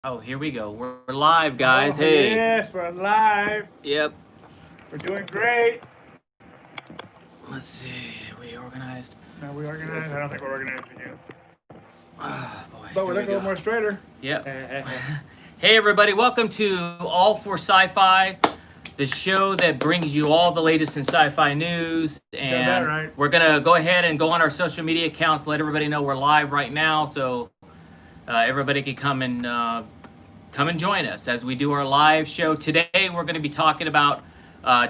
Oh, here we go. We're live, guys. Oh, Hey. yes, we're live. Yep. We're doing great. Let's see. We organized. Now we organized. I don't think we're organized with you. Oh, boy. But Here we're we looking a little go. more straighter. Yep. Hey, everybody. Welcome to All for Sci-Fi, the show that brings you all the latest in sci-fi news. And that right. we're going to go ahead and go on our social media accounts, let everybody know we're live right now, so everybody can come and join us as we do our live show. Today, we're going to be talking about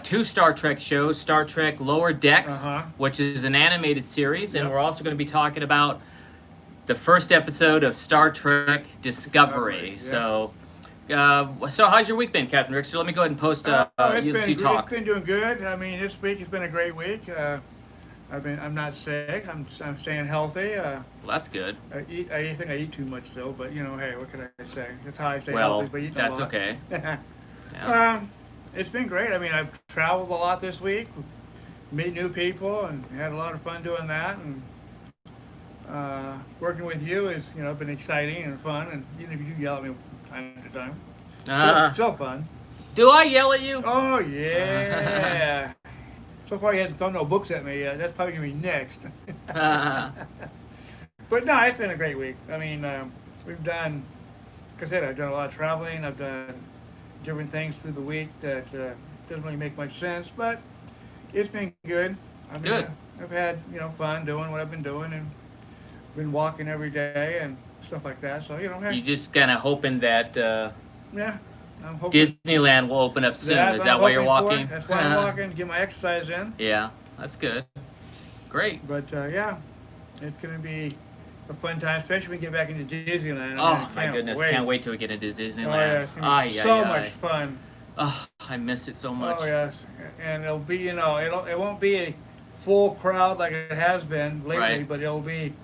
two Star Trek shows, Star Trek Lower Decks, which is an animated series, and we're also going to be talking about the first episode of Star Trek Discovery. So how's your week been, Captain Rick? So let me go ahead and post it's talk. It's been doing good. I mean, this week has been a great week. I'm not sick. I'm staying healthy. Well, that's good. I think I eat too much still, but you know, hey, what can I say? That's how I stay Well, healthy. But eating that's a lot. okay. Yeah. It's been great. I mean, I've traveled a lot this week, meet new people, and had a lot of fun doing that. And working with you has, been exciting and fun. And even if you do yell at me from time to time, still fun. Do I yell at you? Oh yeah. So far, he hasn't thrown no books at me yet. That's probably gonna be next. But no, it's been a great week. I mean, we've done, like I said, I've done a lot of traveling. I've done different things through the week that doesn't really make much sense, but it's been good. Good. I've had fun doing what I've been doing and been walking every day and stuff like that. So hey, You just kind of hoping that yeah, I'm hoping Disneyland will open up soon. Is that why you're walking? That's why I'm walking to get my exercise in. Yeah, that's good. Great. But yeah, it's gonna be a fun time, especially when we get back into Disneyland. Oh my goodness, can't wait till we get into Disneyland. Oh yeah, it's gonna be so much fun. Oh, I miss it so much. Oh yes, and it'll be it won't be a full crowd like it has been lately, Right. but it'll be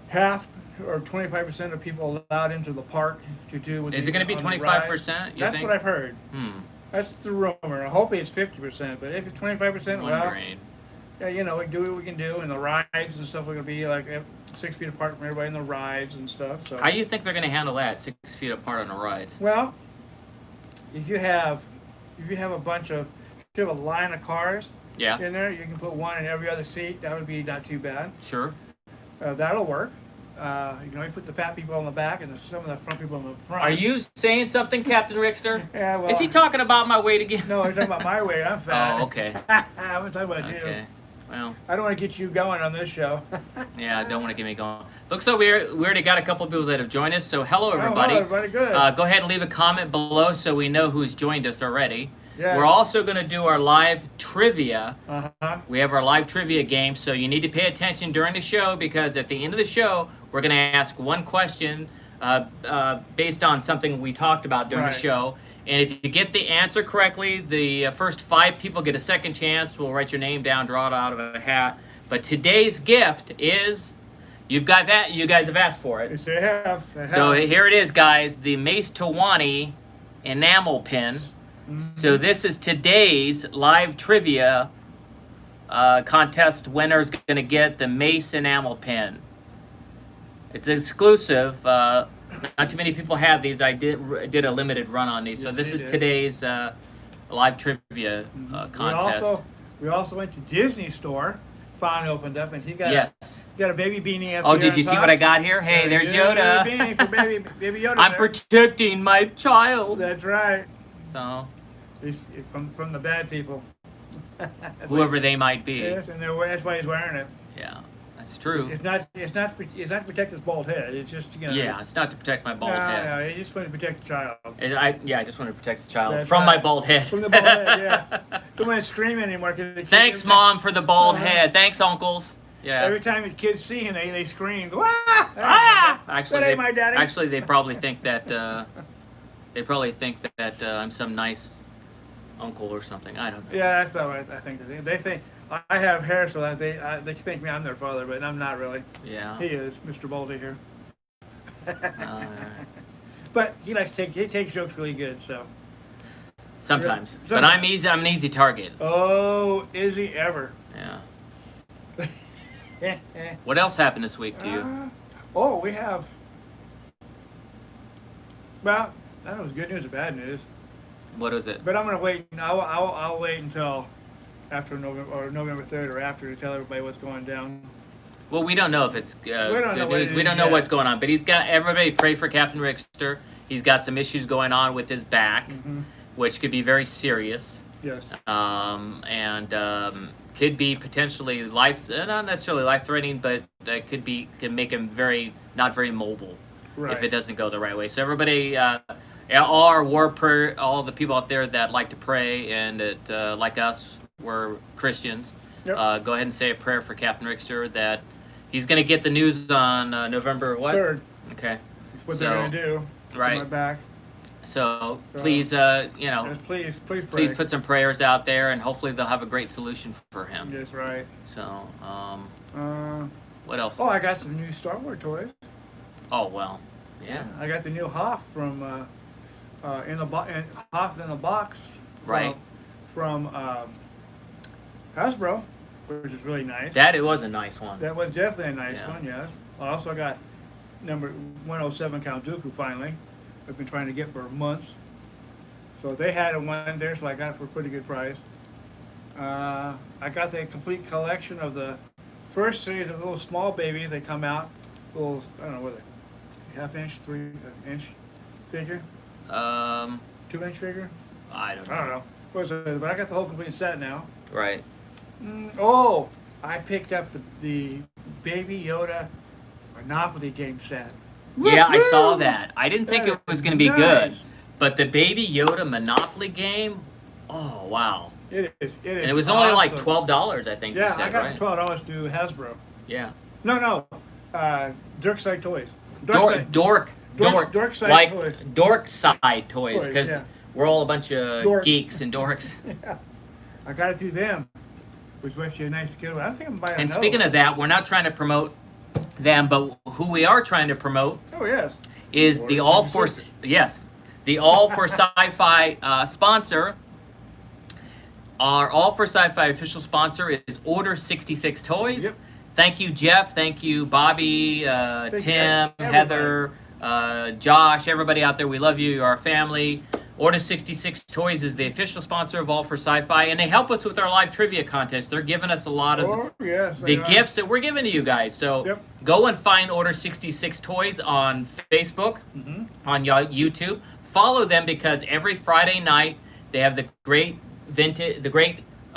half or 25% of people allowed into the park to do. Is it going to be 25%? That's what I've heard. That's the rumor. Hopefully it's 50%, but if it's 25%, well, yeah, we do what we can do, and the rides and stuff are going to be like 6 feet apart from everybody in the rides and stuff. So how do you think they're going to handle that, 6 feet apart on the rides? Well, if you have a bunch of, if you have a line of cars in there, you can put one in every other seat. That would be not too bad. Sure. That'll work. You put the fat people on the back and some of the front people on the front. Are you saying something, Captain Rickster? Yeah, well. Is he talking about my weight again? No, he's talking about my weight. I'm fat. Oh, okay. I'm talking about you. Okay. Well, I don't want to get you going on this show. yeah, I don't want to get me going. Looks like we already got a couple of people that have joined us. So hello, everybody. Hello, everybody. Good. Go ahead and leave a comment below so we know who's joined us already. Yes. We're also going to do our live trivia. Uh-huh. We have our live trivia game, so you need to pay attention during the show because at the end of the show, we're going to ask one question based on something we talked about during the show. And if you get the answer correctly, the first 5 people get a second chance. We'll write your name down, draw it out of a hat. But today's gift is, you guys have asked for it. Yes, they have. So here it is, guys, the Mace Tawani enamel pin. So this is today's live trivia contest. Winner's going to get the Mace enamel pin. It's exclusive. Not too many people have these. I did a limited run on these. So this is today's live trivia contest. We also went to Disney Store. Finally opened up, and he got a baby beanie. Oh, did you see what I got here? Hey, there's Yoda. Baby beanie for baby Yoda. I'm protecting my child. That's right. So, from the bad people. whoever they might be. Yes, and that's why he's wearing it. Yeah, that's true. It's not to protect his bald head. It's just Yeah, it's not to protect my bald head. No, he just wanted to protect the child. I just want to protect the child That's from right. my bald head. From the bald head, yeah. Don't want to scream anymore. Thanks, Mom, for the bald head. Thanks, uncles. Yeah. Every time the kids see him, they scream. Go, ah! Ah! Actually, that ain't my daddy. Actually, they probably think that I'm some nice uncle or something. I don't know. Yeah, that's about what I think. They think I have hair, so that they think me I'm their father, but I'm not really. Yeah. He is Mr. Baldy here. But he takes jokes really good, so. Sometimes. But I'm an easy target. Oh, is he ever? Yeah. What else happened this week to you? We have Well, I don't know if it's good news or bad news. What is it? But I'm gonna wait. I'll wait until after November 3rd or after to tell everybody what's going down. Well, we don't know if it's don't know good what news. it We is don't know yet. what's going on. But he's got everybody pray for Captain Richter. He's got some issues going on with his back, which could be very serious. Yes. And could be potentially not necessarily life-threatening, but can make him not very mobile if it doesn't go the right way. So everybody, all the people out there that like to pray and that like us, we're Christians. Yep. Go ahead and say a prayer for Captain Richter that he's going to get the news on November what? 3rd. Okay. That's what they're gonna do. Right. My back. So please, Yes, please pray. please put some prayers out there, and hopefully they'll have a great solution for him. Yes, right. So, what else? Oh, I got some new Star Wars toys. Oh well, yeah. I got the new Hoth from Hoth in a box. Right. From Hasbro, which is really nice. It was a nice one. That was definitely a nice Yeah. one. Yes. I also got number 107 Count Dooku finally. I've been trying to get for months. So they had one there, so I got it for a pretty good price. I got the complete collection of the first series of little small babies. They come out, little, I don't know what they, half-inch, 3-inch figure, 2-inch figure. I don't know. I don't know. But I got the whole complete set now. Right. I picked up the Baby Yoda Monopoly game set. Yeah, I saw that. I didn't think it was going to be good, Nice. but the Baby Yoda Monopoly game. Oh wow! It is. And it was only like awesome. $12, I think. Yeah, you said, I got right? $12 through Hasbro. Yeah. No. Dorkside Toys. Dorkside Dorkside Toys. Dorkside Toys, because yeah. we're all a bunch of Dorks. geeks and dorks. Yeah. I got it through them, which was actually a nice giveaway. I think I'm buying. And speaking of that, we're not trying to promote them, but who we are trying to promote Oh yes. is the All for Sci-Fi sponsor. Our All for Sci-Fi official sponsor is Order 66 Toys. Yep. Thank you, Jeff. Thank you, Bobby, Thank you, Tim, everybody. Heather, Josh, everybody out there. We love you. You're our family. Order 66 Toys is the official sponsor of All for Sci-Fi, and they help us with our live trivia contest. They're giving us a lot of the gifts that we're giving to you guys. So go and find Order 66 Toys on Facebook, on YouTube. Follow them because every Friday night they have the great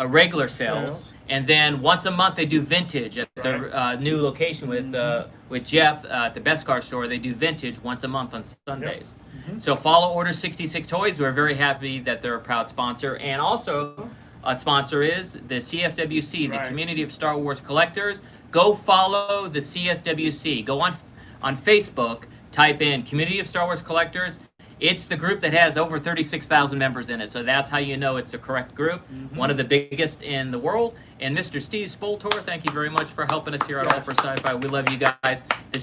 regular sales, and then once a month they do vintage at their new location with Jeff at the Best Car Store. They do vintage once a month on Sundays. So follow Order 66 Toys. We're very happy that they're a proud sponsor. And also, a sponsor is the CSWC, the Community of Star Wars Collectors. Go follow the CSWC. Go on Facebook, type in Community of Star Wars Collectors. It's the group that has over 36,000 members in it. So that's how you know it's the correct group. One of the biggest in the world. And Mr. Steve Spoltor, thank you very much for helping us here at All for Sci-Fi. We love you guys. The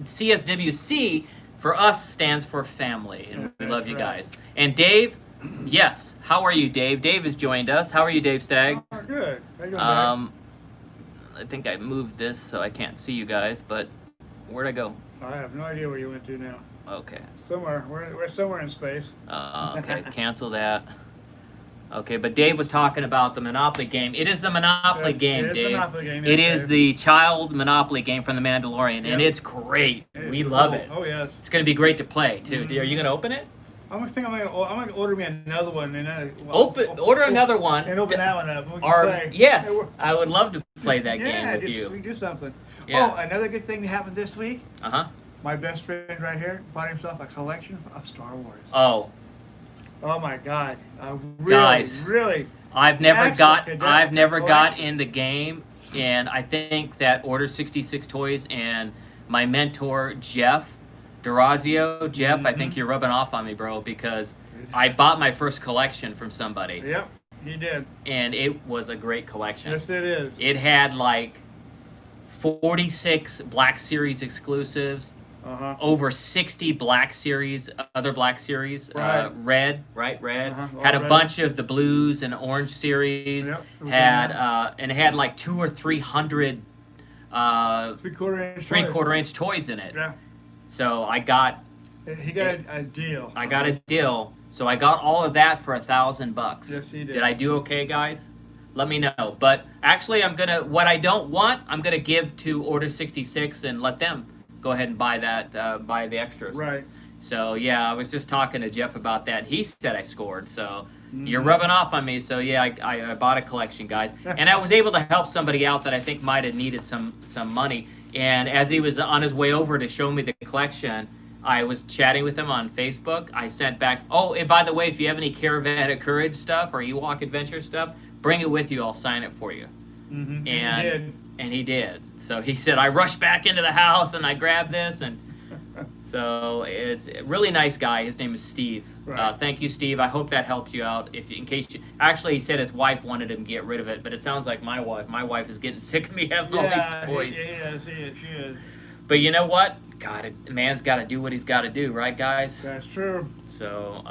CSWC for us stands for family, and we love you guys. And Dave, yes, how are you, Dave? Dave has joined us. How are you, Dave Staggs? Oh, good. How you doing, I think I moved this so I can't see you guys, but where'd I go? I have no idea where you went to now. Okay. Somewhere. We're somewhere in space. Okay, cancel that. Okay, but Dave was talking about the Monopoly game. It is the Monopoly game, it is Dave. Monopoly game, It yes, is Dave. the child Monopoly game from The Mandalorian, and it's great. We love it. Oh yes. It's going to be great to play too. Are you going to open it? I'm gonna order me another one and Order another one. and open that one up. We can play. Yes, I would love to play that game Yeah, with we you. do something. Yeah. Oh, another good thing that happened this week. My My best friend right here bought himself a collection of Star Wars. Oh, Oh my God! Guys. Really. I've never Excellent got collection. in the game, and I think that Order 66 Toys and my mentor Jeff Durazio, Jeff, I think you're rubbing off on me, bro, because I bought my first collection from somebody. Yep, he did. And it was a great collection. Yes, it is. It had like 46 Black Series exclusives, over 60 Black Series, other Black Series, red, had a bunch of the blues and orange series, and it had like 200 or 300 3/4 inch. inch toys in it. Yeah. So I got He got a deal. I got a deal. So I got all of that for $1,000. Yes, he did. Did I do okay, guys? Let me know. But actually, what I don't want, I'm gonna give to Order 66 and let them go ahead and buy that, buy the extras. Right. So yeah, I was just talking to Jeff about that. He said I scored. So you're rubbing off on me. So yeah, I bought a collection, guys, and I was able to help somebody out that I think might have needed some money. And as he was on his way over to show me the collection, I was chatting with him on Facebook. I sent back, oh, and by the way, if you have any Caravan of Courage stuff or Ewok Adventure stuff, bring it with you. I'll sign it for you. And he did. So he said, I rushed back into the house and I grabbed this. And so it's a really nice guy. His name is Steve. Right. Thank you, Steve. I hope that helps you out. In case you, actually, he said his wife wanted him to get rid of it, but it sounds like my wife. My wife is getting sick of me having all these toys. Yeah, she is. But you know what? God, a man's got to do what he's got to do, right, guys? That's true. So,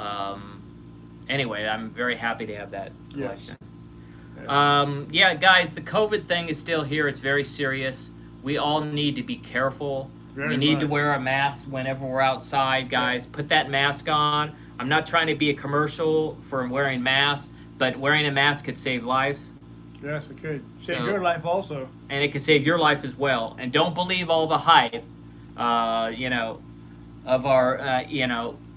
anyway, I'm very happy to have that collection. Yes. Yeah, guys, the COVID thing is still here. It's very serious. We all need to be careful. We need to wear a mask whenever we're outside, guys. Put that mask on. I'm not trying to be a commercial for wearing masks, but wearing a mask could save lives. Yes, it could. Save your life also. And it could save your life as well. And don't believe all the hype, of our,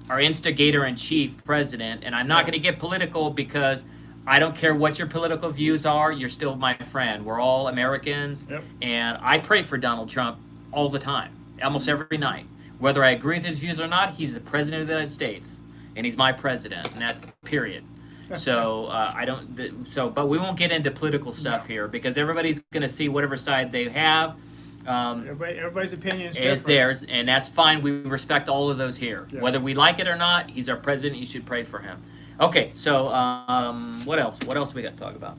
our instigator-in-chief president. And I'm not going to get political because I don't care what your political views are. You're still my friend. We're all Americans. Yep. And I pray for Donald Trump all the time, almost every night. Whether I agree with his views or not, he's the president of the United States. And he's my president. And that's period. So but we won't get into political stuff here because everybody's going to see whatever side they have. Everybody's opinion is different. Is theirs, and that's fine. We respect all of those here. Yes. Whether we like it or not, he's our president. You should pray for him. Okay, so what else? What else we got to talk about?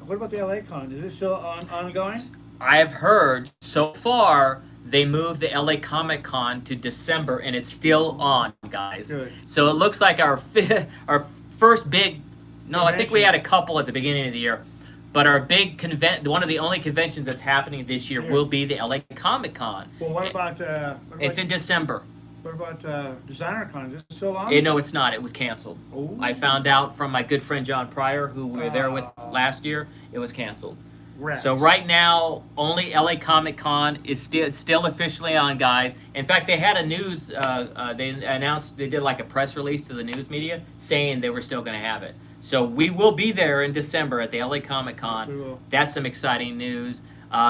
What about the LA Con? Is it still ongoing? I have heard so far they moved the LA Comic Con to December, and it's still on, guys. Good. So it looks like our first big. No, convention. I think we had a couple at the beginning of the year, but our big one of the only conventions that's happening this year will be the LA Comic Con. Well, what about? It's in December. What about Designer Con? Is it still on? No, it's not. It was canceled. Ooh. I found out from my good friend John Pryor, who we were there with last year. It was canceled. Rats. So right now, only LA Comic Con is still officially on, guys. In fact, they had a news. They announced they did like a press release to the news media saying they were still going to have it. So we will be there in December at the LA Comic Con. Yes, we will. That's some exciting news.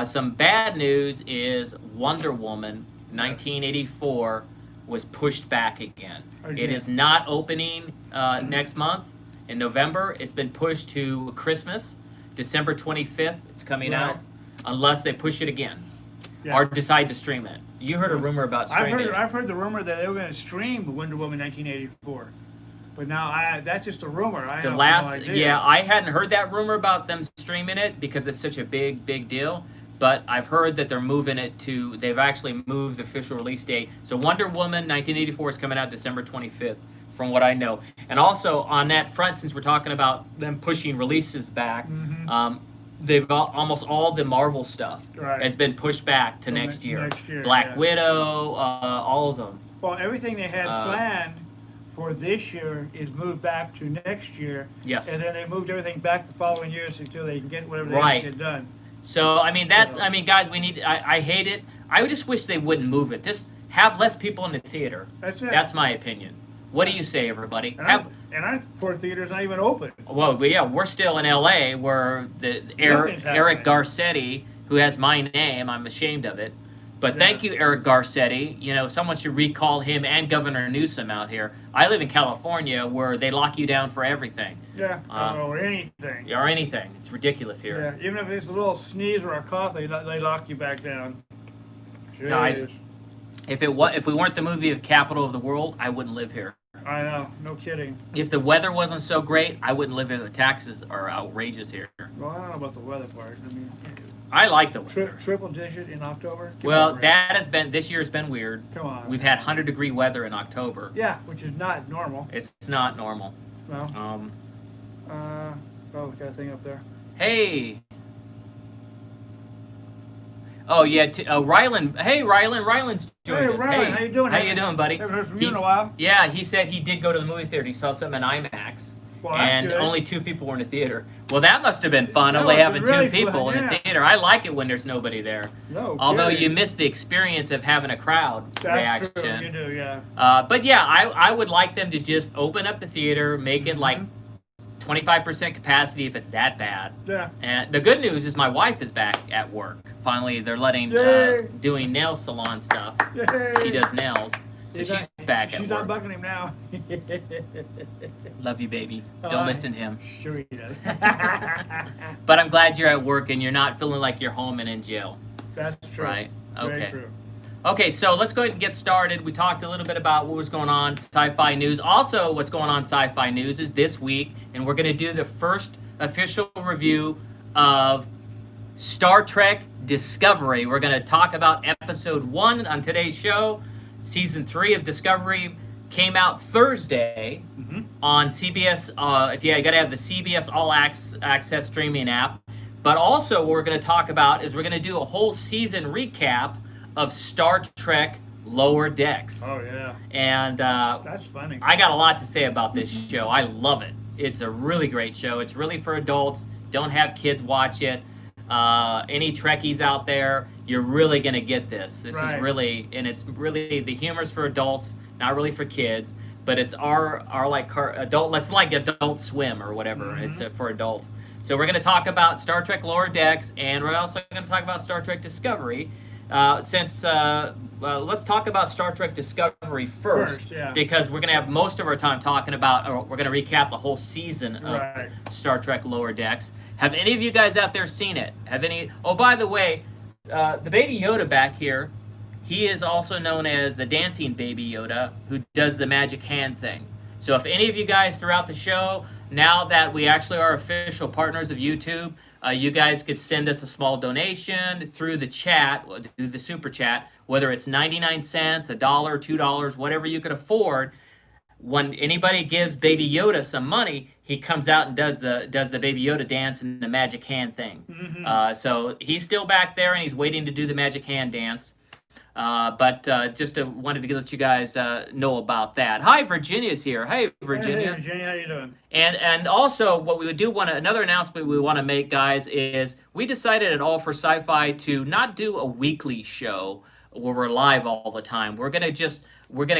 Some bad news is Wonder Woman 1984 was pushed back again. It is not opening next month in November. It's been pushed to Christmas, December 25th. It's coming out, unless they push it again or decide to stream it. You heard a rumor about streaming. I've heard the rumor that they were going to stream Wonder Woman 1984. But now that's just a rumor. I have no idea. Yeah, I hadn't heard that rumor about them streaming it because it's such a big deal. But I've heard that they're moving it to. They've actually moved the official release date. So Wonder Woman 1984 is coming out December 25th, from what I know. And also on that front, since we're talking about them pushing releases back, they've almost all the Marvel stuff has been pushed back to next year. Black Widow, all of them. Well, everything they had planned for this year is moved back to next year. Yes. And then they moved everything back the following years until they can get whatever they have to get done. So, I mean, guys, we need, I hate it. I just wish they wouldn't move it. Just have less people in the theater. That's it. That's my opinion. What do you say, everybody? And our poor theater's not even open. Well, yeah, we're still in L.A. where Eric Garcetti, who has my name, I'm ashamed of it. But thank you, Eric Garcetti. You know, someone should recall him and Governor Newsom out here. I live in California where they lock you down for everything. Yeah, or anything. Or anything. It's ridiculous here. Yeah, even if it's a little sneeze or a cough, they lock you back down. Jeez. Guys, if we weren't the movie of Capital of the World, I wouldn't live here. I know, no kidding. If the weather wasn't so great, I wouldn't live here. The taxes are outrageous here. Well, I don't know about the weather part. I mean, I like the weather. Triple digit in October? Well, this year's been weird. Come on. We've had 100-degree weather in October. Yeah, which is not normal. It's not normal. No. We got a thing up there. Hey. Oh yeah, Rylan. Hey Rylan's joined us. Rylan, how you doing? How you doing, buddy? Haven't heard from you in a while. Yeah, he said he did go to the movie theater. He saw something in IMAX. Well, that's and good. only 2 people were in the theater. Well, that must have been fun, That only was having really 2 people fun, in the theater. I like it when there's nobody there. No Although kidding. you miss the experience of having a crowd That's reaction. true, you do, yeah. But yeah, I would like them to just open up the theater, make it like 25% capacity if it's that bad. Yeah. And the good news is my wife is back at work. Finally, they're letting doing nail salon stuff. Yay. She does nails. So she's back at work. She's not bucking him now. Love you, baby. Don't listen to him. Sure he does. But I'm glad you're at work and you're not feeling like you're home and in jail. That's true. Right? Okay. Very true. Okay, so let's go ahead and get started. We talked a little bit about what was going on sci-fi news. Also, what's going on sci-fi news is this week, and we're going to do the first official review of Star Trek Discovery. We're going to talk about episode 1 on today's show. Season 3 of Discovery came out Thursday on CBS. If you got to have the CBS All Access streaming app. But also, what we're going to talk about is we're going to do a whole season recap of Star Trek Lower Decks. Oh yeah. And that's funny. I got a lot to say about this show. I love it. It's a really great show. It's really for adults. Don't have kids watch it. Any Trekkies out there, you're really gonna get this. This is really, and it's really, the humor's for adults, not really for kids. But it's our like adult. Let's like Adult Swim or whatever. It's for adults. So we're gonna talk about Star Trek Lower Decks, and we're also gonna talk about Star Trek Discovery. Let's talk about Star Trek Discovery first because we're going to have most of our time talking about, or we're going to recap the whole season of Star Trek Lower Decks. Have any of you guys out there seen it? Oh, by the way, the Baby Yoda back here, he is also known as the Dancing Baby Yoda, who does the magic hand thing. So if any of you guys throughout the show, now that we actually are official partners of YouTube, you guys could send us a small donation through the chat, through the super chat, whether it's 99 cents, $1, $2, whatever you could afford. When anybody gives Baby Yoda some money, he comes out and does the Baby Yoda dance and the magic hand thing. So he's still back there and he's waiting to do the magic hand dance. But just wanted to let you guys know about that. Hi, Virginia's here. Hey, Virginia. Hey, Virginia, how you doing? And also, what we would do another announcement we want to make, guys, is we decided at All for Sci-Fi to not do a weekly show where we're live all the time. We're gonna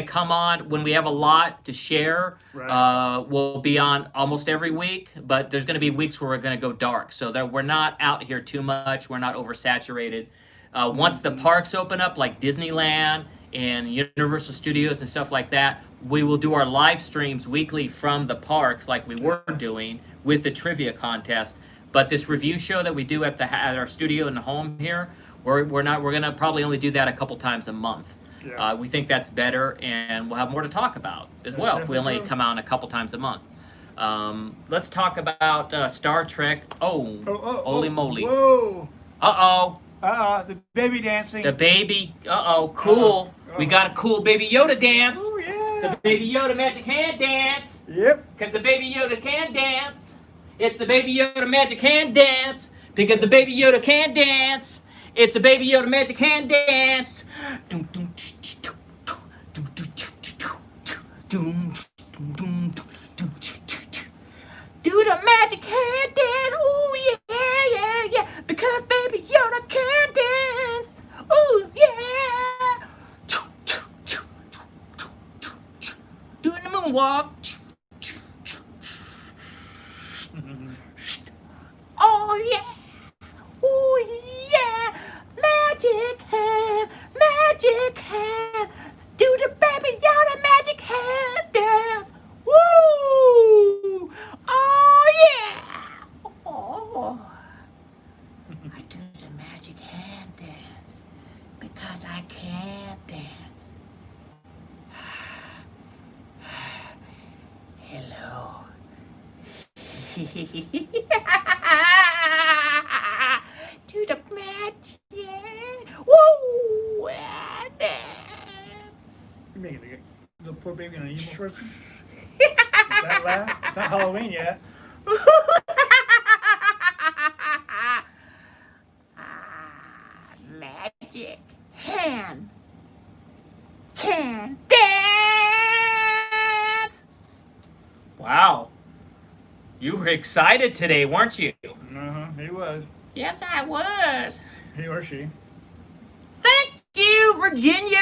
come on when we have a lot to share. We'll be on almost every week, but there's gonna be weeks where we're gonna go dark, so that we're not out here too much. We're not oversaturated. Once the parks open up, like Disneyland and Universal Studios and stuff like that, we will do our live streams weekly from the parks like we were doing with the trivia contest. But this review show that we do at our studio and home here, we're gonna probably only do that a couple times a month. We think that's better, and we'll have more to talk about as well if we only come out a couple times a month. Let's talk about Star Trek. Holy moly! Whoa! The baby dancing. The baby. Cool. We got a cool Baby Yoda dance. Oh yeah. The Baby Yoda magic hand dance. Yep. Because the Baby Yoda can dance. It's the Baby Yoda magic hand dance. Because the Baby Yoda can dance. It's a Baby Yoda magic hand dance. Do the magic hand dance. Ooh yeah. Because Baby Yoda can dance. Ooh yeah. Doing the moonwalk. Oh yeah. Ooh yeah. Magic hand. Do the Baby Yoda magic hand dance. Woo! Oh yeah. Oh. I do the magic hand dance because I can't dance. Hello. Do the magic. Woo! You're making the poor baby an evil person. That laugh? It's not Halloween yet. hand dance. Wow. You were excited today, weren't you? He was. Yes, I was. He or she. Thank you, Virginia.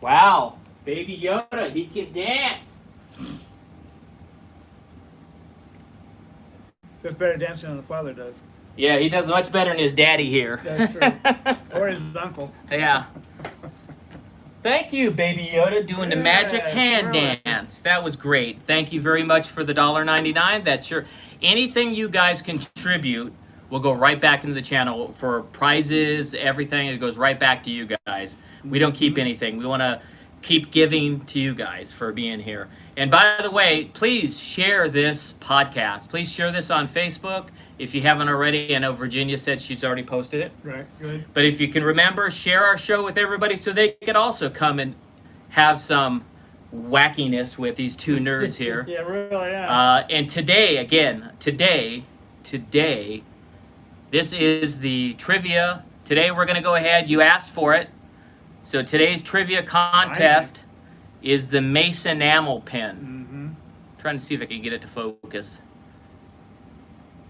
Wow. Baby Yoda, he can dance. Just better dancing than the father does. Yeah, he does much better than his daddy here. That's true. Or his uncle. Yeah. Thank you, Baby Yoda, doing the magic hand dance. That was great. Thank you very much for the $1.99. That's your anything you guys contribute will go right back into the channel for prizes, everything. It goes right back to you guys. We don't keep anything. We want to keep giving to you guys for being here. And by the way, please share this podcast. Please share this on Facebook if you haven't already. I know Virginia said she's already posted it. Right, good. But if you can remember, share our show with everybody so they could also come and have some wackiness with these two nerds here. Yeah, really, yeah. And today, this is the trivia. Today we're going to go ahead. You asked for it. So today's trivia contest is the Mace enamel pen. Trying to see if I can get it to focus.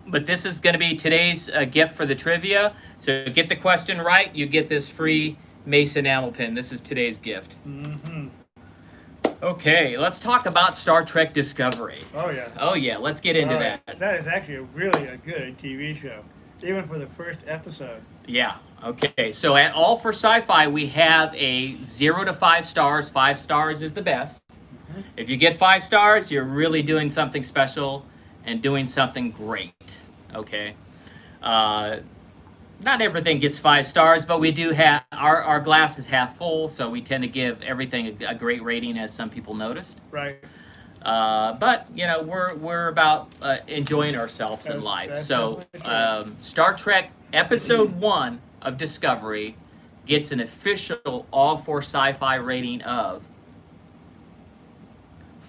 But this is going to be today's gift for the trivia. So get the question right, you get this free Mace enamel pen. This is today's gift. Okay, let's talk about Star Trek Discovery. Oh, yeah. Oh, yeah, let's get into that. That is actually really a good TV show, even for the first episode. Yeah, okay. So at All for Sci-Fi, we have a 0 to 5 stars. 5 stars is the best. If you get 5 stars, you're really doing something special and doing something great, okay? Not everything gets 5 stars, but we do have, our glass is half full, so we tend to give everything a great rating, as some people noticed. Right. But, you know, we're about enjoying ourselves in life. So Star Trek Episode 1 of Discovery gets an official All for Sci-Fi rating of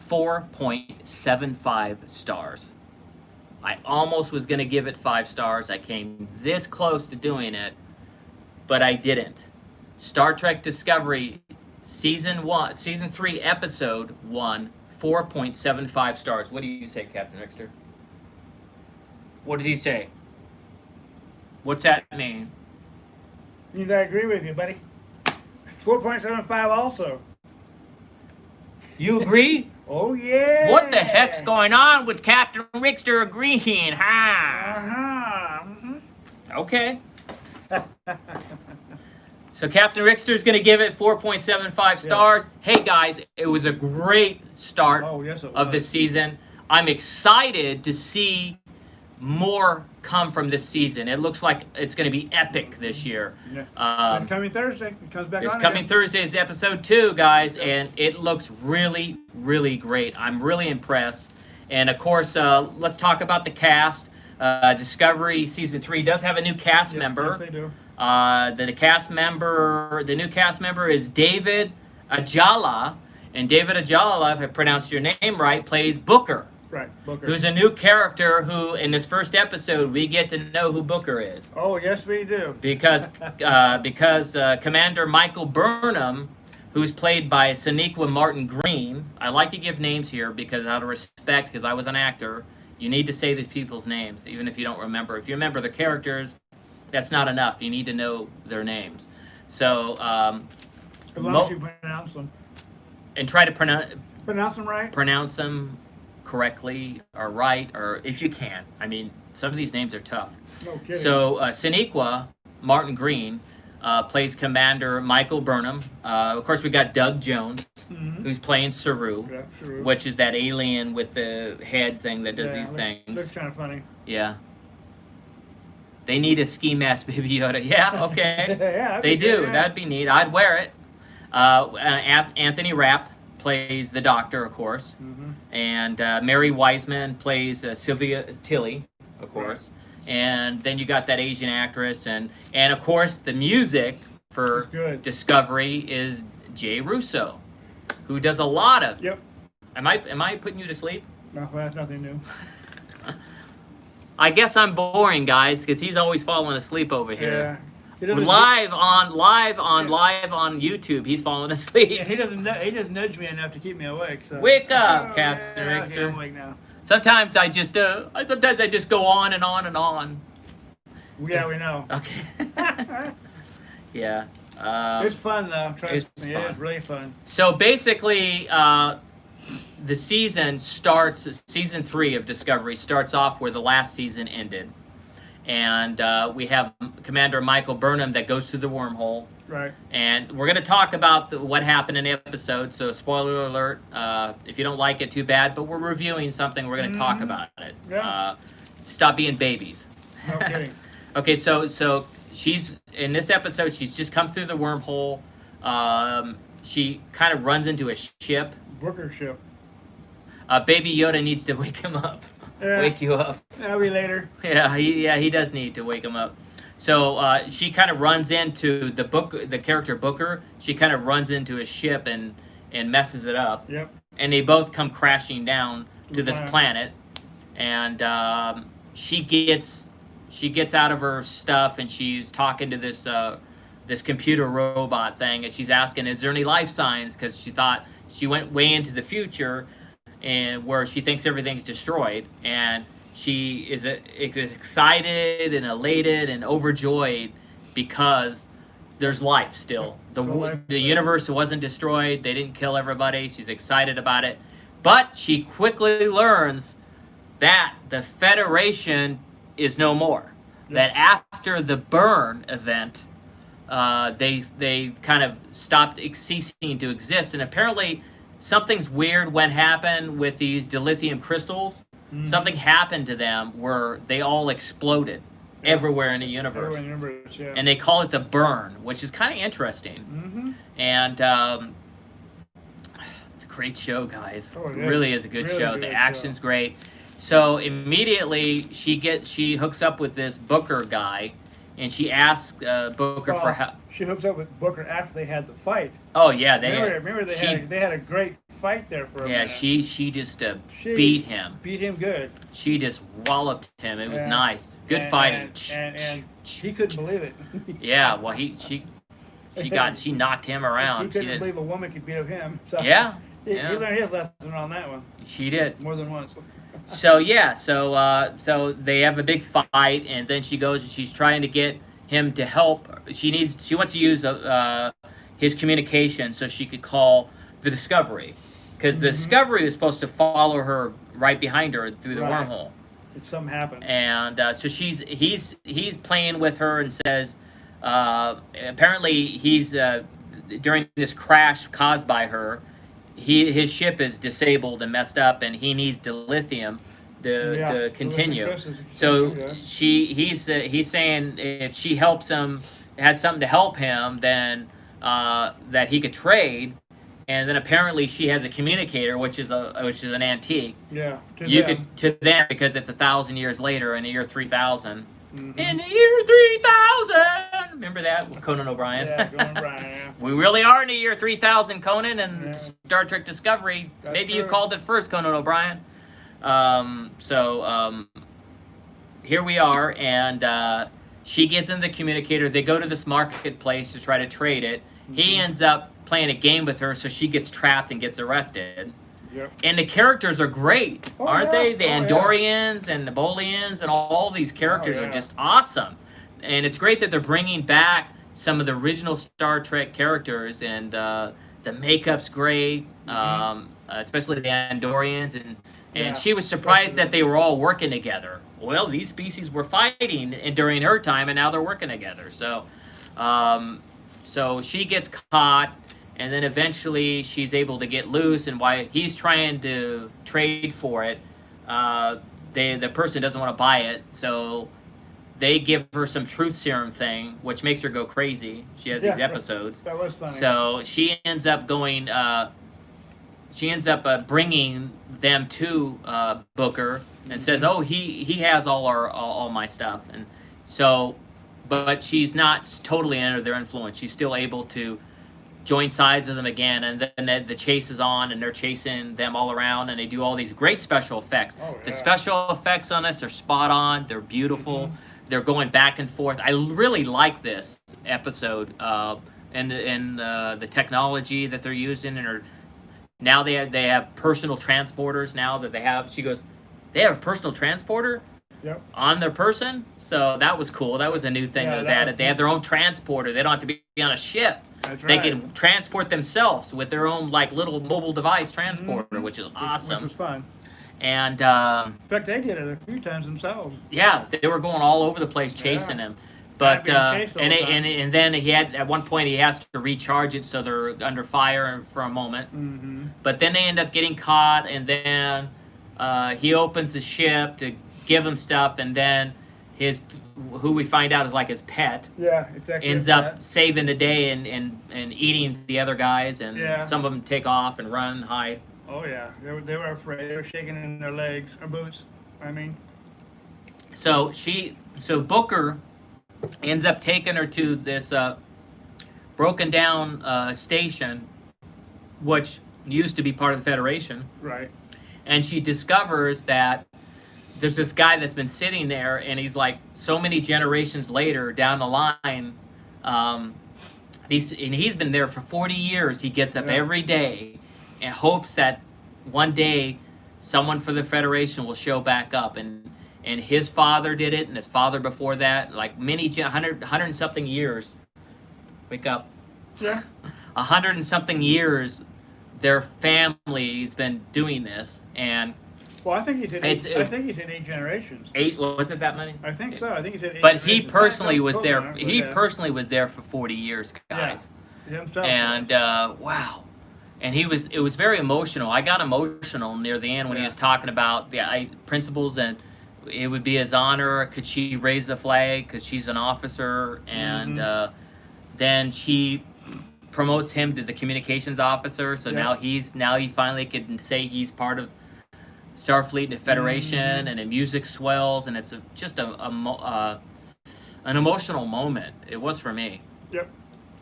4.75 stars. I almost was going to give it 5 stars. I came this close to doing it, but I didn't. Star Trek Discovery Season 3, Episode 1, 4.75 stars. What do you say, Captain Rickster? What did he say? What's that mean? I agree with you, buddy. 4.75 also. You agree? Oh, yeah. What the heck's going on with Captain Rickster agreeing, huh? Okay. So Captain Rickster's going to give it 4.75 stars. Yeah. Hey, guys, it was a great start of the season. I'm excited to see more come from this season. It looks like it's going to be epic this year. Yeah. It's coming Thursday. It comes back It's coming Thursday is episode 2, guys, and it looks really, really great. I'm really impressed. And, of course, let's talk about the cast. Discovery Season 3 does have a new cast member. Yes, they do. The new cast member is David Ajala. And David Ajala, if I pronounced your name right, plays Booker. Right, Booker. Who's a new character who, in this first episode, we get to know who Booker is. Oh, yes, we do. Because Commander Michael Burnham, who's played by Sonequa Martin Green, I like to give names here because out of respect, because I was an actor, you need to say these people's names, even if you don't remember. If you remember the characters, that's not enough. You need to know their names. So, as long as you pronounce them. And try to pronounce them right. Pronounce them correctly or right, or if you can. I mean, some of these names are tough. No kidding. So Sonequa Martin Green plays Commander Michael Burnham. Of course, we got Doug Jones, who's playing Saru, which is that alien with the head thing that does these things. Looks kind of funny. Yeah. They need a ski mask, Baby Yoda. Yeah, okay. Yeah, they do. That'd be neat. I'd wear it. Anthony Rapp plays the Doctor, of course. And Mary Wiseman plays Sylvia Tilly, of course. And then you got that Asian actress. And of course, the music for Discovery is Jay Russo, who does a lot of... Yep. Am I putting you to sleep? No, that's nothing new. I guess I'm boring, guys, because he's always falling asleep over here. live on YouTube. He's falling asleep. Yeah, he doesn't nudge me enough to keep me awake. So. Wake up, Captain Rickster. Okay, I'm awake now. Sometimes I just go on and on and on. Yeah, we know. Okay. Yeah. It's fun though. Trust me, fun. it is really fun. So basically, the season 3 of Discovery starts off where the last season ended. And we have Commander Michael Burnham that goes through the wormhole. Right. And we're going to talk about what happened in the episode. So spoiler alert, if you don't like it, too bad. But we're reviewing something. We're going to talk about it. Yeah. Stop being babies. No kidding. Okay, so she's in this episode. She's just come through the wormhole. She kind of runs into a ship. Booker ship. Baby Yoda needs to wake him up. Yeah. Wake you up. That'll be later. Yeah, he does need to wake him up. So she kind of runs into the character Booker. She kind of runs into a ship and messes it up. Yep. And they both come crashing down to this planet. And she gets out of her stuff and she's talking to this computer robot thing, and she's asking, "Is there any life signs?" Because she thought she went way into the future, and where she thinks everything's destroyed, and she is excited and elated and overjoyed because there's life still. The universe wasn't destroyed. They didn't kill everybody. She's excited about it. But she quickly learns that the Federation is no more. That after the burn event, they kind of stopped ceasing to exist. And apparently something's weird when happened with these dilithium crystals. Something happened to them where they all exploded everywhere in the universe. And they call it the burn, which is kind of interesting. And it's a great show, guys. It really is a good show. The action's great. So immediately she hooks up with this Booker guy, and she asks Booker for help. She hooks up with Booker after they had the fight. Oh yeah, remember they had a great fight there for a minute. she just beat him. Beat him good. She just walloped him. It was nice. Good fighting. And he couldn't believe it. Yeah, well she knocked him around. He couldn't believe a woman could beat up him. So yeah. He learned his lesson on that one. She did. More than once. So they have a big fight, and then she goes and she's trying to get him to help. She wants to use his communication so she could call the Discovery, because the Discovery was supposed to follow her right behind her through the wormhole. Something happened. And so he's playing with her and says, apparently he's during this crash caused by her, his ship is disabled and messed up, and he needs dilithium to continue. So he's saying if she helps him, has something to help him, then that he could trade. And then apparently she has a communicator, which is an antique. Yeah. To them, because it's 1,000 years later in the year 3000. In the year 3000. Remember that with Conan O'Brien? Yeah, Conan O'Brien. Yeah. We really are in the year 3000, Conan, and Star Trek Discovery. That's Maybe true. you called it first, Conan O'Brien. Here we are, and she gives him the communicator. They go to this marketplace to try to trade it. He ends up playing a game with her, so she gets trapped and gets arrested. Yep. And the characters are great, aren't they? The Andorians and the Bolians and all these characters are just awesome. And it's great that they're bringing back some of the original Star Trek characters, and the makeup's great, especially the Andorians. And she was surprised that they were all working together. Well, these species were fighting during her time, and now they're working together. So, so she gets caught. And then eventually she's able to get loose, and while he's trying to trade for it, the person doesn't want to buy it, so they give her some truth serum thing, which makes her go crazy. She has these episodes. That was funny. So she ends up going. She ends up bringing them to Booker and says, "Oh, he has all my stuff," and so, but she's not totally under their influence. She's still able to join sides with them again, and then the chase is on, and they're chasing them all around, and they do all these great special effects. The special effects on this are spot on. They're beautiful. they're going back and forth. I really like this episode, and the technology that they're using, and now they have personal transporters now that they have. She goes, they have a personal transporter. Yep. On their person, so that was cool. That was a new thing that was added. They have their own transporter. They don't have to be on a ship. That's They right. can transport themselves with their own like little mobile device transporter, which is awesome. Which was fun. And In fact, they did it a few times themselves. yeah, they were going all over the place chasing him. But and then he had at one point he has to recharge it, so they're under fire for a moment. Mm-hmm. But then they end up getting caught, and then he opens the ship to give him stuff, and then who we find out is like his pet. Yeah, exactly. Ends up saving the day and eating the other guys, and some of them take off and run, hide. Oh yeah, they were afraid. They were shaking in their legs or boots. I mean. So Booker ends up taking her to this broken down station, which used to be part of the Federation. Right. And she discovers that there's this guy that's been sitting there, and he's like so many generations later down the line. He's been there for 40 years. He gets up every day and hopes that one day someone for the Federation will show back up. And his father did it, and his father before that, like 100 and something years. Wake up. Yeah. 100 and something years, their family's been doing this, and well, I think he said 8 generations. 8? Was it that many? I think so. I think he said 8. But he personally was there. He personally was there for 40 years, guys. Yeah. Himself. And wow. And it was very emotional. I got emotional near the end when he was talking about the principles, and it would be his honor. Could she raise the flag because she's an officer? And then she promotes him to the communications officer. So now he finally can say he's part of Starfleet and the Federation, and the music swells, and it's just an emotional moment. It was for me. Yep.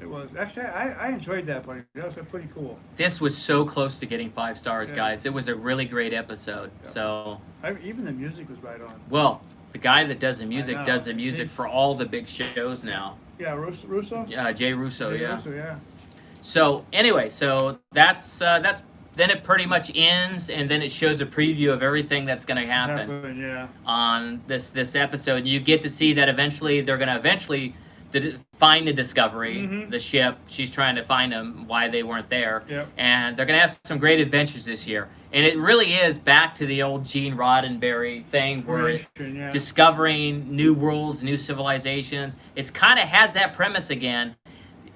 It was. Actually, I enjoyed that part. That was pretty cool. This was so close to getting 5 stars, guys. It was a really great episode. Yep. So even the music was right on. Well, the guy that does the music for all the big shows now. Yeah, Russo? Jay Russo, Russo, yeah. So anyway, that's then it pretty much ends, and then it shows a preview of everything that's going to happen on this episode. You get to see that eventually they're going to find the Discovery, the ship. She's trying to find them, why they weren't there. Yep. And they're going to have some great adventures this year. And it really is back to the old Gene Roddenberry thing where discovering new worlds, new civilizations. It's kind of has that premise again,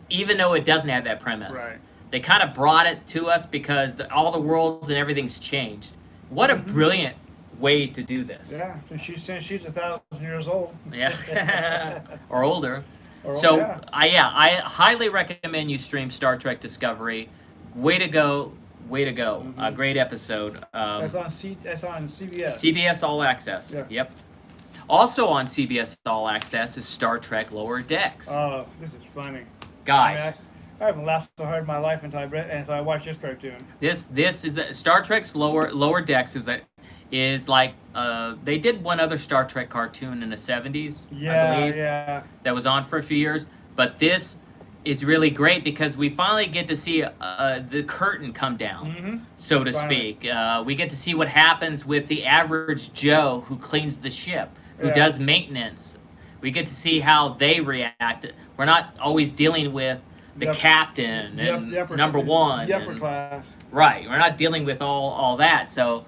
even though it doesn't have that premise. Right. They kind of brought it to us because all the worlds and everything's changed. What a brilliant way to do this. Yeah, since she's 1,000 years old. Yeah, or older. I highly recommend you stream Star Trek Discovery. Way to go. A great episode. That's on CBS. CBS All Access. Yeah. Yep. Also on CBS All Access is Star Trek Lower Decks. Oh, this is funny. Guys. I haven't laughed so hard in my life until I watched this cartoon. This is Star Trek's Lower Decks is like they did one other Star Trek cartoon in the 70s, I believe. Yeah. That was on for a few years, but this is really great because we finally get to see the curtain come down, so to speak. We get to see what happens with the average Joe who cleans the ship, who does maintenance. We get to see how they react. We're not always dealing with the captain and number one. The upper class. Right. We're not dealing with all that. So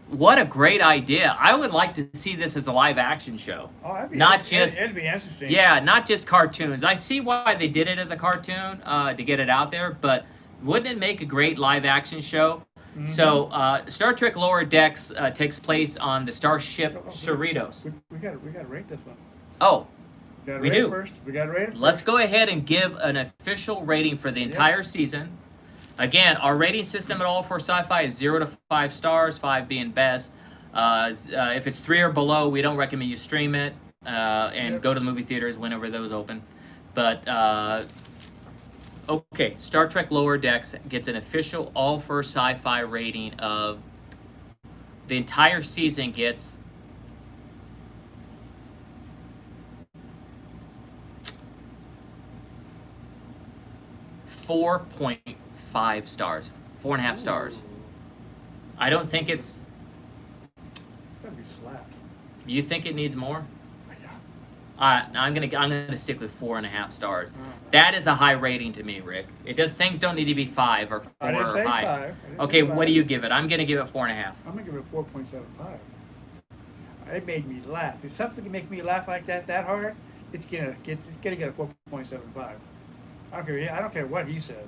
what a great idea. I would like to see this as a live action show. Oh, it'd be interesting. Yeah, not just cartoons. I see why they did it as a cartoon to get it out there, but wouldn't it make a great live action show? So Star Trek Lower Decks takes place on the starship Cerritos. We gotta rate this one. Oh, we do. First. We got to rate it first. Let's go ahead and give an official rating for the entire season. Again, our rating system at All for Sci-Fi is 0 to 5 stars, 5 being best. If it's 3 or below, we don't recommend you stream it and go to the movie theaters whenever those open. But, okay, Star Trek Lower Decks gets an official All for Sci-Fi rating of the entire season gets 4.5 stars, 4.5 stars. I don't think it's. That'd be slapped. You think it needs more? Yeah. I'm gonna stick with 4.5 stars. Oh. That is a high rating to me, Rick. Things don't need to be 5 or 4 I didn't or say high. 5. Okay, what do you give it? I'm gonna give it 4.5. I'm gonna give it 4.75. It made me laugh. If something can make me laugh like that hard, it's gonna get a 4.75. I don't care what he says.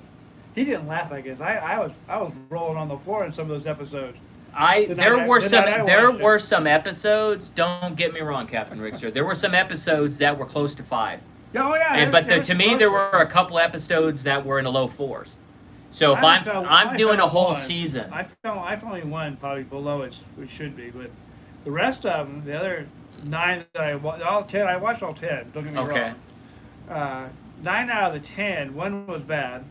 He didn't laugh, I guess. I was rolling on the floor in some of those episodes. There were some episodes. Don't get me wrong, Captain Rickster. There were some episodes that were close to 5. Oh yeah. But to me, there were a couple episodes that were in the low 4s. So if I'm doing a whole season, I've only one probably below it should be, but the rest of them, the other 9 that I watched, all 10, I watched all 10. Don't get me wrong. 9 out of the 10, one was bad.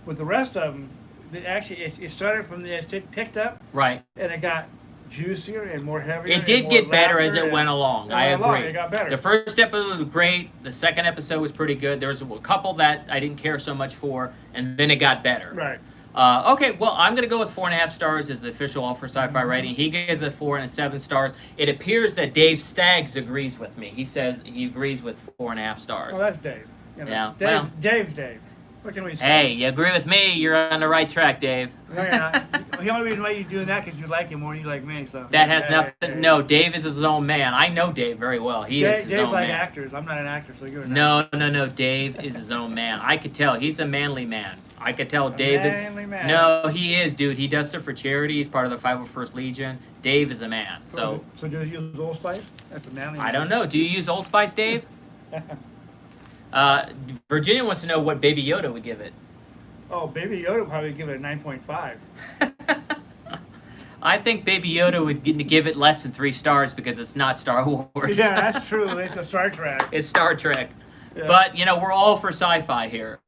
With the rest of them, it started from it picked up, right, and it got juicier and more heavier. It did get better as it went along. I agree. It got better. The first episode was great. The second episode was pretty good. There was a couple that I didn't care so much for, and then it got better. Right. Okay, well, I'm going to go with 4.5 stars as the official All for Sci-Fi rating. He gives it 4 and 7 stars. It appears that Dave Staggs agrees with me. He says he agrees with 4.5 stars. Well, that's Dave. Yeah. Dave's Dave. What can we say? Hey, you agree with me? You're on the right track, Dave. No, you're not. The only reason why you're doing that is because you like him more than you like me. So that has nothing. No, Dave is his own man. I know Dave very well. Is his Dave's own like man. actors. I'm not an actor, so you're not. No. Dave is his own man. I could tell. He's a manly man. I could tell Dave is. Manly man. No, he is, dude. He does stuff for charity. He's part of the 501st Legion. Dave is a man. So do you use Old Spice? That's a manly man. I don't know. Do you use Old Spice, Dave? Virginia wants to know what Baby Yoda would give it. Oh, Baby Yoda would probably give it a 9.5. I think Baby Yoda would give it less than 3 stars because it's not Star Wars. Yeah, that's true. It's a Star Trek. It's Star Trek. Yeah. But, we're all for sci-fi here.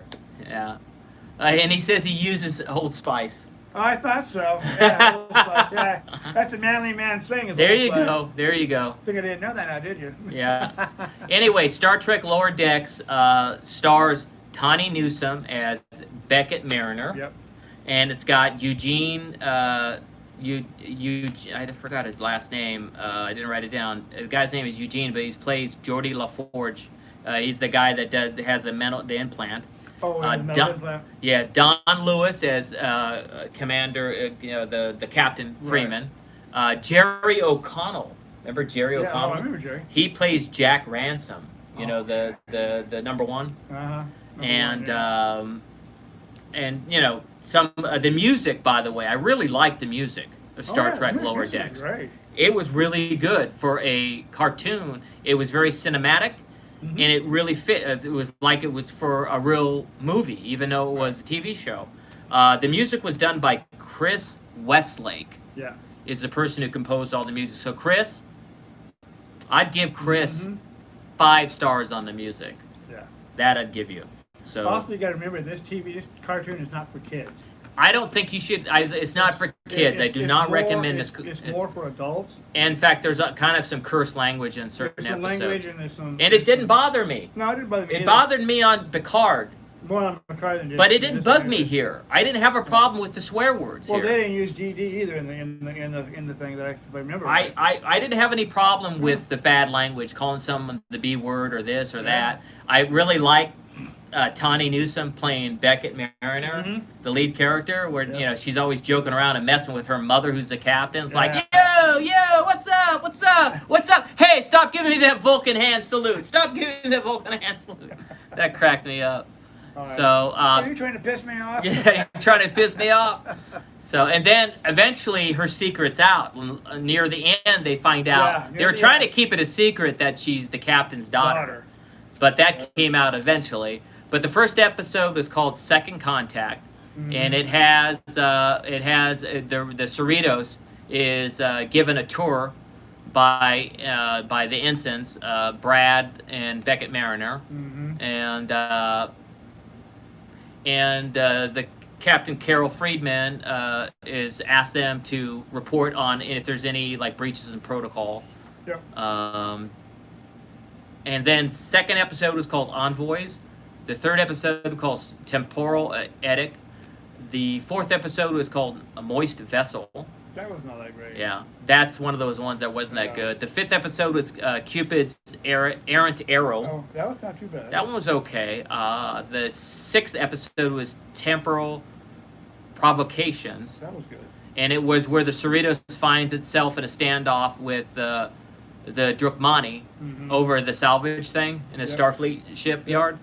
Yeah. And he says he uses Old Spice. Oh, I thought so. Yeah, Old Spice. Yeah, that's a manly man thing. There you go. There you go. I think I didn't know that now, did you? Yeah. Anyway, Star Trek Lower Decks stars Tawny Newsome as Beckett Mariner. Yep. And it's got Eugene, I forgot his last name. I didn't write it down. The guy's name is Eugene, but he plays Geordie LaForge. He's the guy that has the implant. Oh, implant. Yeah, Don Lewis as Commander, the Captain Freeman. Right. Jerry O'Connell. Remember Jerry O'Connell? I remember Jerry. He plays Jack Ransom. The number 1. Uh-huh. And some the music, by the way, I really like the music of Star Trek Lower Decks. Great. It was really good for a cartoon. It was very cinematic, and it really fit. It was like it was for a real movie, even though it was a TV show. The music was done by Chris Westlake. Yeah, is the person who composed all the music. So Chris, I'd give Chris 5 stars on the music. Yeah, that I'd give you. So also, you got to remember this cartoon is not for kids. I don't think you should. It's not for kids. I do not recommend this. It's more for adults. In fact, there's kind of some curse language in certain episodes. Language and it didn't bother me. No, it didn't bother me. It bothered me on Picard. More on Picard than but it didn't bug me here. I didn't have a problem with the swear words here. Well, they didn't use GD either in the thing that I remember. I didn't have any problem with the bad language, calling someone the B word or this or that. I really like Tawny Newsome playing Beckett Mariner, the lead character, where she's always joking around and messing with her mother, who's the captain. It's like, yo, what's up? Hey, stop giving me that Vulcan hand salute. Stop giving me that Vulcan hand salute. That cracked me up. Right. So, are you trying to piss me off? Yeah, you're trying to piss me off. So, and then eventually her secret's out. Near the end, they find out. They were trying to keep it a secret that she's the captain's daughter. But that came out eventually. But the first episode was called Second Contact, and it has the Cerritos is given a tour by the ensigns, Brad and Beckett Mariner, and the Captain Carol Friedman is asked them to report on if there's any breaches in protocol. Yep. And then second episode was called Envoys. The third episode called Temporal Etic. The fourth episode was called A Moist Vessel. That was not that great. Yeah, that's one of those ones that wasn't that good. The fifth episode was Cupid's Errant Arrow. Oh, that was not too bad. That one was okay. The sixth episode was Temporal Provocations. That was good. And it was where the Cerritos finds itself in a standoff with the Drukmani over the salvage thing in a Starfleet shipyard.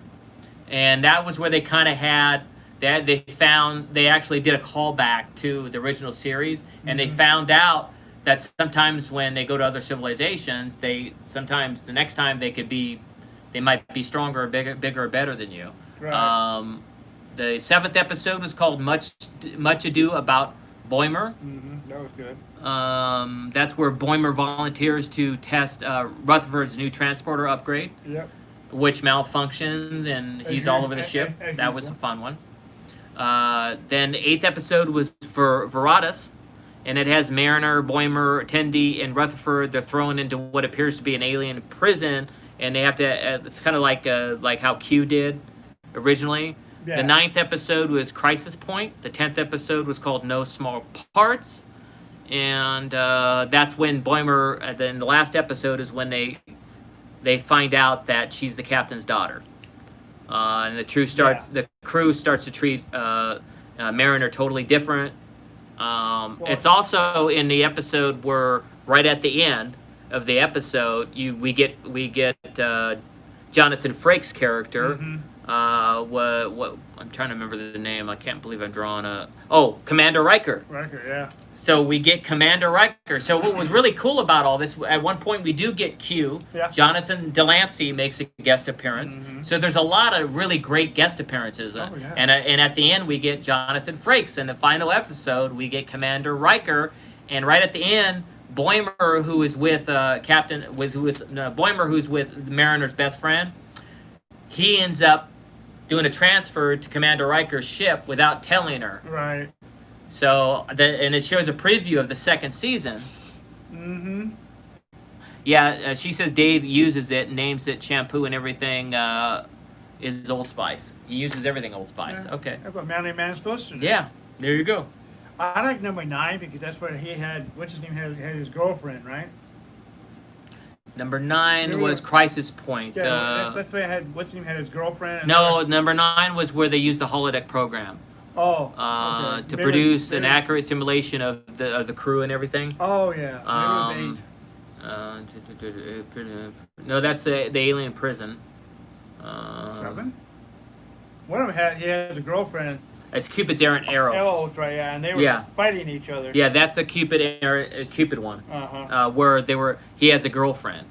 And that was where they kind of had... They actually did a callback to the original series, and they found out that sometimes when they go to other civilizations, sometimes the next time they might be stronger or bigger or better than you. Right. The seventh episode was called Much Ado About Boimler. That was good. That's where Boimler volunteers to test Rutherford's new transporter upgrade, which malfunctions, and he's all over the ship. That was a fun one. Then the eighth episode was for Veratus, and it has Mariner, Boimler, Tendi, and Rutherford. They're thrown into what appears to be an alien prison, and they have to. It's kind of like how Q did originally. Yeah. The ninth episode was Crisis Point. The 10th episode was called No Small Parts, and that's when Boimler. Then the last episode is when they find out that she's the captain's daughter. And the crew starts to treat Mariner totally different. It's also in the episode where right at the end of the episode we get Jonathan Frakes' character. What I'm trying to remember the name. I can't believe I'm drawing Commander Riker. Riker, yeah. So we get Commander Riker. So what was really cool about all this, at one point we do get Q. Yeah. Jonathan Delancey makes a guest appearance. So there's a lot of really great guest appearances. And at the end we get Jonathan Frakes. In the final episode we get Commander Riker. And right at the end, Boimler, who is with Boimler, who's with Mariner's best friend, he ends up doing a transfer to Commander Riker's ship without telling her. Right. So, and it shows a preview of the second season. Yeah, she says Dave uses it, names it shampoo and everything is Old Spice. He uses everything Old Spice. Yeah. Okay. That's what manly man's supposed to do. Yeah, there you go. I like number 9 because that's where he had, what's his name, had his girlfriend, right? Number 9 was Crisis Point. Yeah, that's where I had, what's his name, had his girlfriend? No, number 9 was where they used the holodeck program. Oh. To produce an accurate simulation of the crew and everything. Oh yeah. Maybe it was 8. No, that's the alien prison. 7. One of them had a girlfriend. It's Cupid's Errant Arrow. Oh, that's right, yeah, and they were fighting each other. Yeah, that's a Cupid one. Where he has a girlfriend.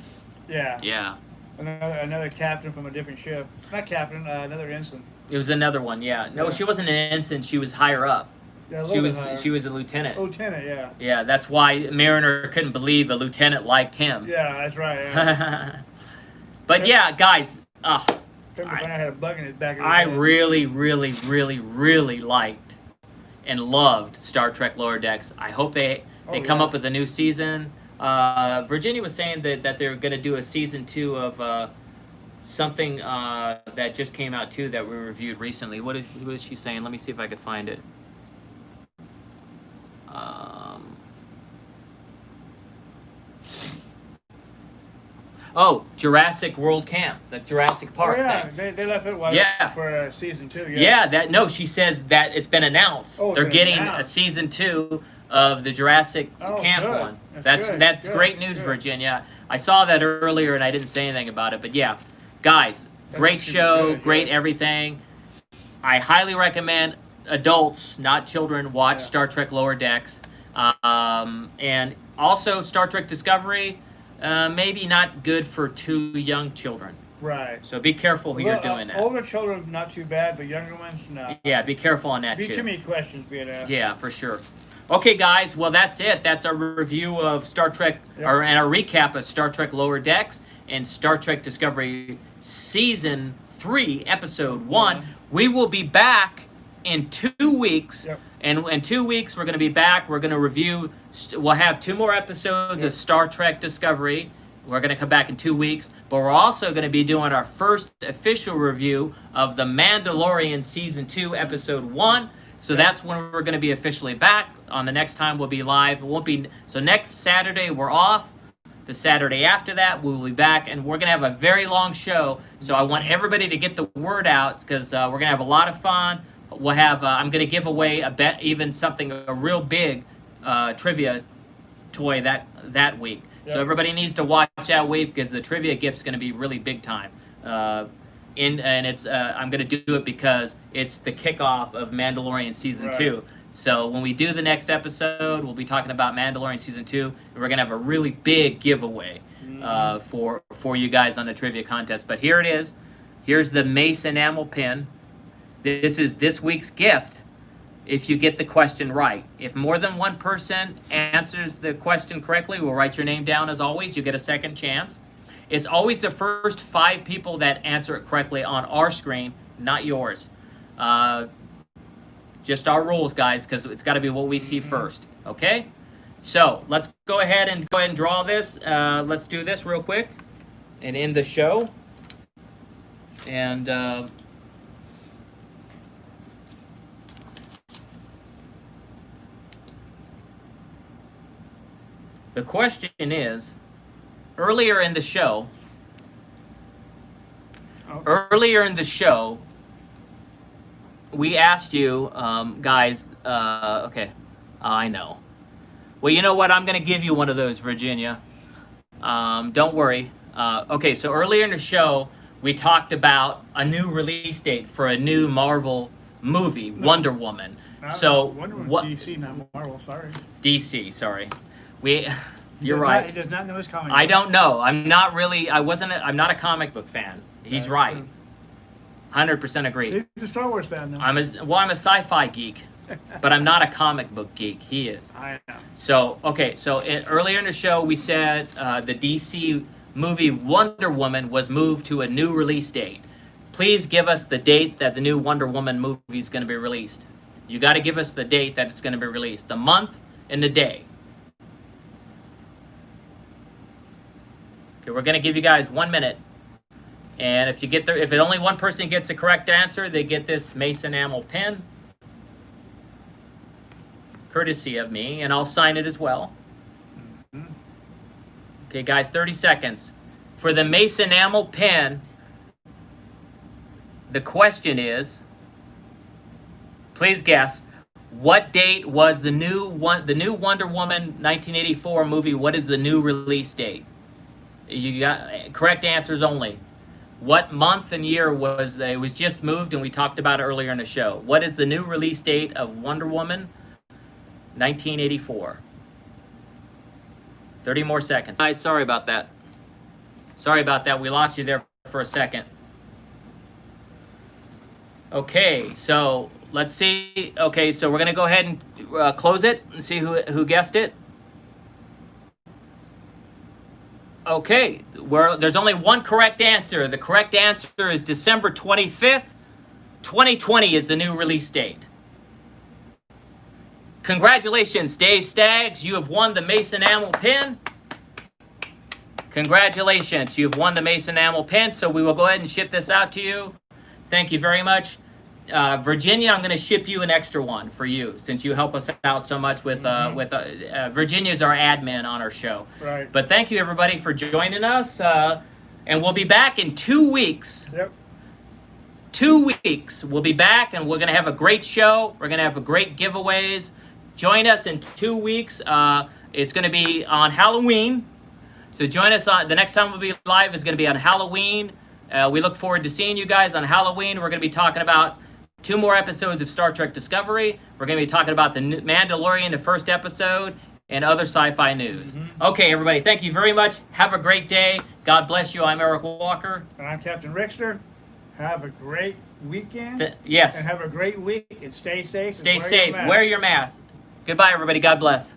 Yeah. Yeah. Another captain from a different ship. Not captain, another ensign. It was another one, yeah. No, she wasn't an ensign. She was higher up. Yeah, she was a lieutenant. Lieutenant, yeah. Yeah, that's why Mariner couldn't believe a lieutenant liked him. Yeah, that's right. Yeah. But yeah, guys. I really, really, really, really liked and loved Star Trek Lower Decks. I hope they come up with a new season. Virginia was saying that they're going to do a season 2 of something that just came out too that we reviewed recently. What is she saying? Let me see if I could find it. Jurassic World Camp, the Jurassic Park thing. They left it for season 2. She says that it's been announced. They're getting a season 2 of the Jurassic Camp one. That's great news, Virginia. I saw that earlier and I didn't say anything about it, but yeah, guys, great show, great everything. I highly recommend adults, not children, watch Star Trek Lower Decks, and also Star Trek Discovery. Maybe not good for too young children. Right. So be careful who you're doing that. Older children, not too bad, but younger ones, no. Yeah, be careful on that too. Too many questions being asked. Yeah, for sure. Okay, guys. Well, that's it. That's our review of Star Trek, and our recap of Star Trek Lower Decks and Star Trek Discovery Season 3, Episode 1. We will be back in 2 weeks. And in 2 weeks, we're going to be back. We're going to review. We'll have 2 more episodes of Star Trek Discovery. We're going to come back in 2 weeks, but we're also going to be doing our first official review of The Mandalorian Season 2, Episode 1. So that's when we're going to be officially back. On the next time we'll be live. It won't be so next Saturday we're off. The Saturday after that we will be back, and we're going to have a very long show. So I want everybody to get the word out because we're going to have a lot of fun. We'll have I'm going to give away a real big trivia toy that week. Yep. So everybody needs to watch that week because the trivia gift's going to be really big time. I'm going to do it because it's the kickoff of Mandalorian Season 2. So when we do the next episode, we'll be talking about Mandalorian Season 2, and we're going to have a really big giveaway for you guys on the trivia contest. But here it is. Here's the Mace enamel pin. This is this week's gift if you get the question right. If more than one person answers the question correctly, we'll write your name down as always. You get a second chance. It's always the first 5 people that answer it correctly on our screen, not yours. Just our rules, guys, because it's got to be what we see first. Okay? So let's go ahead and draw this. Let's do this real quick and end the show. And the question is, earlier in the show, we asked you, guys, okay, I know. Well, you know what? I'm going to give you one of those, Virginia. Don't worry. Okay, so earlier in the show, we talked about a new release date for a new Marvel movie, Wonder Woman. Wonder Woman, DC, not Marvel, sorry. DC, sorry. You're right. He does not know his comic book. I don't know. I'm not a comic book fan. He's right. 100% agree. He's a Star Wars fan, though. I'm a sci-fi geek, but I'm not a comic book geek. He is. I know. So, okay, earlier in the show, we said the DC movie Wonder Woman was moved to a new release date. Please give us the date that the new Wonder Woman movie is going to be released. You got to give us the date that it's going to be released, the month and the day. Okay, we're going to give you guys 1 minute. And if only one person gets the correct answer, they get this Mace enamel pin, courtesy of me, and I'll sign it as well. Okay, guys, 30 seconds. For the Mace enamel pin, the question is, please guess, what date was the new Wonder Woman 1984 movie? What is the new release date? You got correct answers only. What month and year was it? It was just moved, and we talked about it earlier in the show. What is the new release date of Wonder Woman 1984? 30 more seconds. Guys, sorry about that. Sorry about that. We lost you there for a second. Okay, so let's see. Okay, so we're going to go ahead and close it and see who guessed it. Okay, there's only one correct answer. The correct answer is December 25th, 2020 is the new release date. Congratulations, Dave Staggs. You have won the Mace enamel pin. Congratulations, you've won the Mace enamel pin. So we will go ahead and ship this out to you. Thank you very much. Virginia, I'm going to ship you an extra one for you since you help us out so much with Virginia's our admin on our show. Right. But thank you everybody for joining us, and we'll be back in 2 weeks. Yep. 2 weeks. We'll be back, and we're going to have a great show. We're going to have a great giveaways. Join us in 2 weeks. It's going to be on Halloween. So join us on the next time we'll be live is going to be on Halloween. We look forward to seeing you guys on Halloween. We're going to be talking about 2 more episodes of Star Trek Discovery. We're going to be talking about the Mandalorian, the first episode, and other sci-fi news. Okay, everybody, thank you very much. Have a great day. God bless you. I'm Eric Walker. And I'm Captain Rickster. Have a great weekend. Yes. And have a great week. And stay safe. Stay safe. Wear your mask. Goodbye, everybody. God bless.